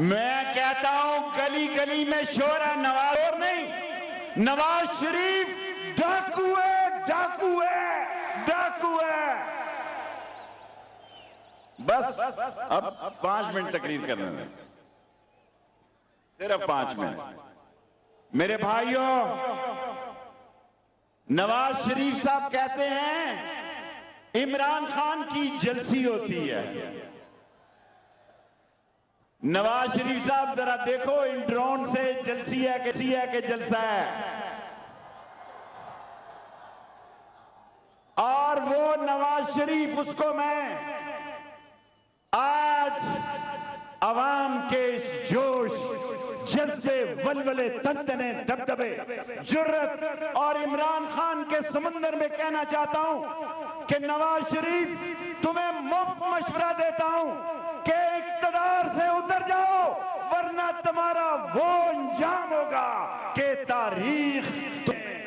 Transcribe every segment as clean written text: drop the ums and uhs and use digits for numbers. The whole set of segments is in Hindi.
मैं कहता हूं गली गली में शोर है, नवाज और नहीं। नवाज शरीफ डाकू है, डाकू है, डाकू है। बस अब 5 मिनट तकरीर करने में, सिर्फ 5 मिनट। मेरे भाइयों, नवाज शरीफ साहब कहते हैं इमरान खान की जलसी होती है। नवाज शरीफ साहब जरा देखो इन ड्रोन से जलसी है कि जलसा है। और वो नवाज शरीफ, उसको मैं आज अवाम के इस जोश, जज्बे, वलवले, तनतने, दबदबे, जुर्रत और इमरान खान के समंदर में कहना चाहता हूं कि नवाज शरीफ, तुम्हें मुफ्त मशवरा देता हूं कि इक़्तिदार से उतर जाओ, वरना तुम्हारा वो अंजाम होगा कि तारीख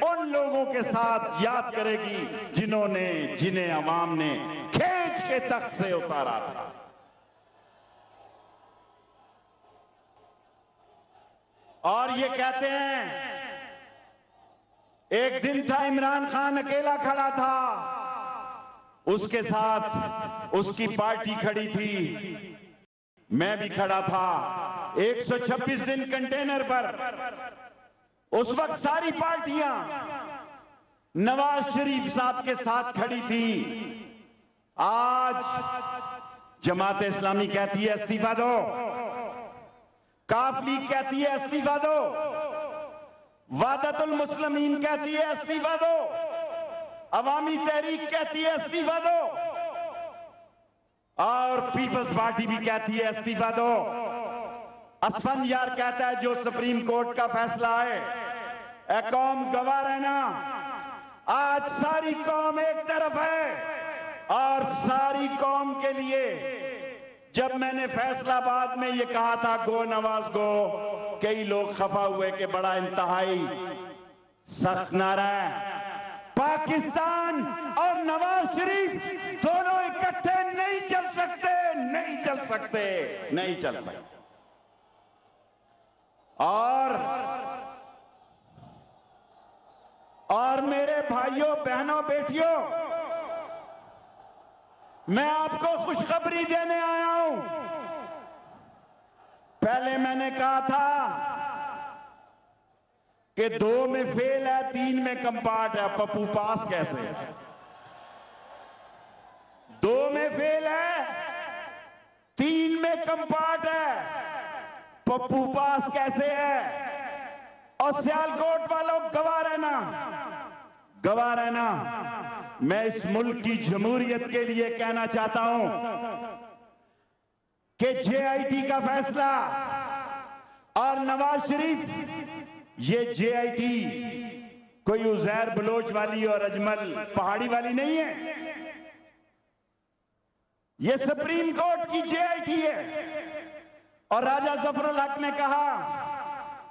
उन लोगों के साथ याद करेगी जिन्हें अवाम ने खींच के तख्त से उतारा था। और ये कहते हैं एक दिन था इमरान खान अकेला खड़ा था, उसके साथ उसकी पार्टी खड़ी थी, मैं भी खड़ा था। 126 दिन कंटेनर पर उस वक्त सारी पार्टियां नवाज शरीफ साहब के साथ खड़ी थी। आज जमात इस्लामी कहती है इस्तीफा दो, काफ लीग कहती है इस्तीफा दो, वादतुल मुस्लिमीन कहती है इस्तीफा दो, अवामी तहरीक कहती है इस्तीफा दो, और पीपल्स पार्टी भी कहती है इस्तीफा दो। असफन यार कहता है जो सुप्रीम कोर्ट का फैसला है कौम गवाह रहना। आज सारी कौम एक तरफ है और सारी कौम के लिए जब मैंने फैसलाबाद में ये कहा था गो नवाज गो, कई लोग खफा हुए कि बड़ा इंतहाई सख्त नारा है। पाकिस्तान और नवाज शरीफ दोनों इकट्ठे नहीं चल सकते, नहीं चल सकते, नहीं चल सकते। और मेरे भाइयों, बहनों, बेटियों, मैं आपको खुशखबरी देने आया हूं। पहले मैंने कहा था कि 2 में फेल है, 3 में कंपार्ट है। पप्पू पास कैसे है? 2 में फेल है, 3 में कंपार्ट है, पप्पू पास कैसे है? और सियालकोट वालों गवाह रहना, गवाह रहना। मैं इस मुल्क की जमहूरियत के लिए कहना चाहता हूं कि जेआईटी का फैसला और नवाज शरीफ, ये जेआईटी कोई उजैर बलोच वाली और अजमल पहाड़ी वाली नहीं है, ये सुप्रीम कोर्ट की जेआईटी है। और राजा जफरुल हक ने कहा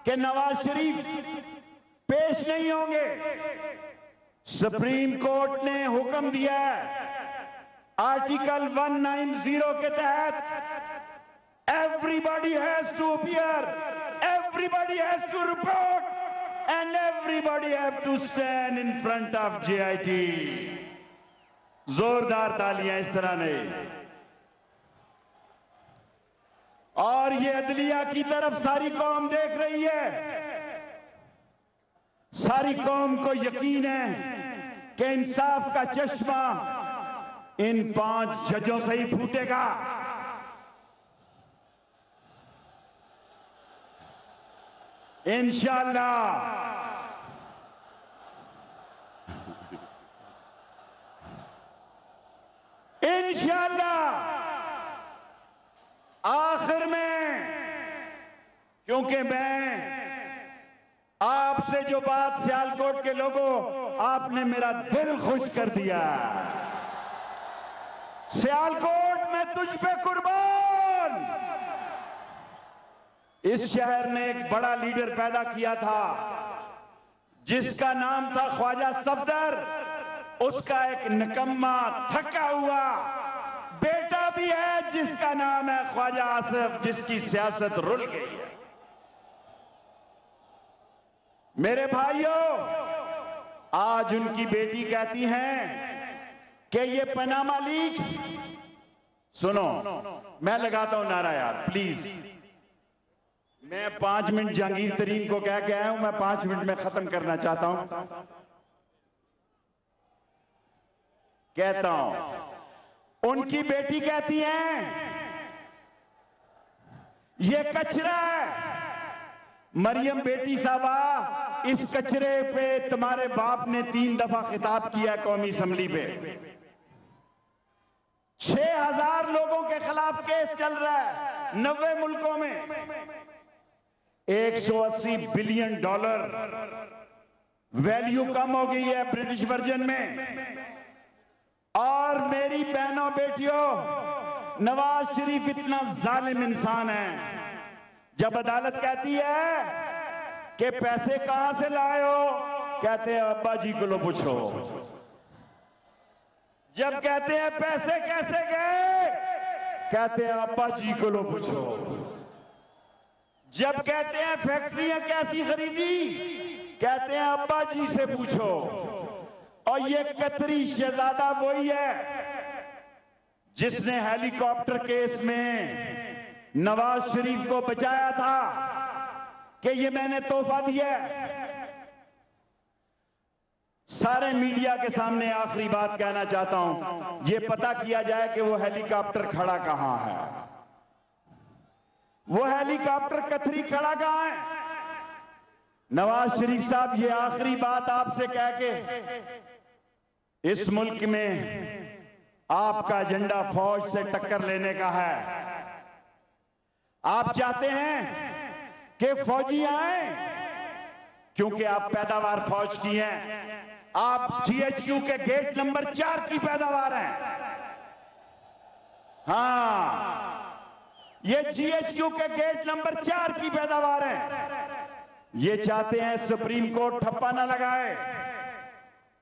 कि नवाज शरीफ पेश नहीं होंगे। सुप्रीम कोर्ट ने हुक्म दिया है आर्टिकल 190 के तहत everybody has to appear, everybody has to report and everybody have to stand in front of JIT. जोरदार तालियां इस तरह ने। और ये अदलिया की तरफ सारी कौम देख रही है। सारी कौम को यकीन है कि इंसाफ का चश्मा इन 5 जजों से ही फूटेगा। इंशाअल्लाह। इंशाअल्लाह आखिर में, क्योंकि मैं आपसे जो बात, सियालकोट के लोगों, आपने मेरा दिल खुश कर दिया। सियालकोट में तुझ पे कुर्बान। इस शहर ने एक बड़ा लीडर पैदा किया था जिसका नाम था ख्वाजा सफदर। उसका एक निकम्मा, थका हुआ बेटा भी है जिसका नाम है ख्वाजा आसिफ, जिसकी सियासत रुल गई है। मेरे भाइयों, आज उनकी बेटी कहती हैं कि ये पनामा लीक्स, सुनो मैं लगाता हूं नारा यार प्लीज। मैं 5 मिनट जहांगीर तरीन को कह के आया हूं, मैं 5 मिनट में खत्म करना चाहता हूं। कहता हूं, उनकी बेटी कहती है ये कचरा है। मरियम बेटी साहबा, इस कचरे पे तुम्हारे बाप ने 3 दफा खिताब किया कौमी असम्बली पे। 6000 लोगों के खिलाफ केस चल रहा है 90 मुल्कों में। $180 बिलियन वैल्यू कम हो गई है ब्रिटिश वर्जन में। और मेरी बहनों बेटियों, नवाज शरीफ इतना जालिम इंसान है, जब अदालत कहती है कि पैसे कहां से लाए हो, कहते हैं अब्बा जी को लो पूछो। जब कहते हैं पैसे कैसे गए, कहते हैं अब्बा जी को लो पूछो। जब कहते हैं फैक्ट्रियां कैसी खरीदी, कहते हैं अब्बा जी से पूछो। और ये कतरी शहजादा वही है जिसने हेलीकॉप्टर केस में नवाज शरीफ को बचाया था कि ये मैंने तोहफा दिया। सारे मीडिया के सामने आखिरी बात कहना चाहता हूं, ये पता किया जाए कि वो हेलीकॉप्टर खड़ा कहां है। वो हेलीकॉप्टर कतरी खड़ा कहां है। नवाज शरीफ साहब, ये आखिरी बात आपसे कह के, इस मुल्क में आपका एजेंडा फौज से टक्कर लेने का है। आप चाहते हैं कि फौजी आए क्योंकि आप पैदावार फौज की हैं। आप जीएचक्यू के गेट नंबर 4 की पैदावार हैं। हां, ये जीएचक्यू के गेट नंबर 4 की पैदावार है। ये चाहते हैं सुप्रीम कोर्ट ठप्पा ना लगाए।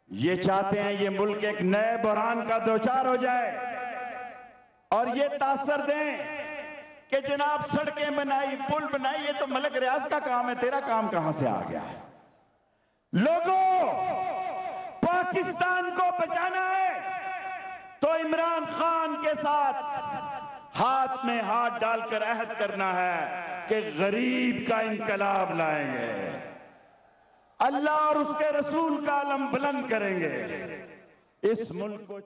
ये चाहते हैं ये मुल्क एक नए बहरान का दोचार हो जाए। और ये तासर दें कि जनाब सड़कें बनाई, पुल बनाई, ये तो मलिक रियाज का काम है, तेरा काम कहां से आ गया है। लोगों, पाकिस्तान को बचाना है तो इमरान खान के साथ हाथ में हाथ डालकर अहद करना है कि गरीब का इनकलाब लाएंगे, अल्लाह और उसके रसूल का अलम बुलंद करेंगे। इस मुल्क को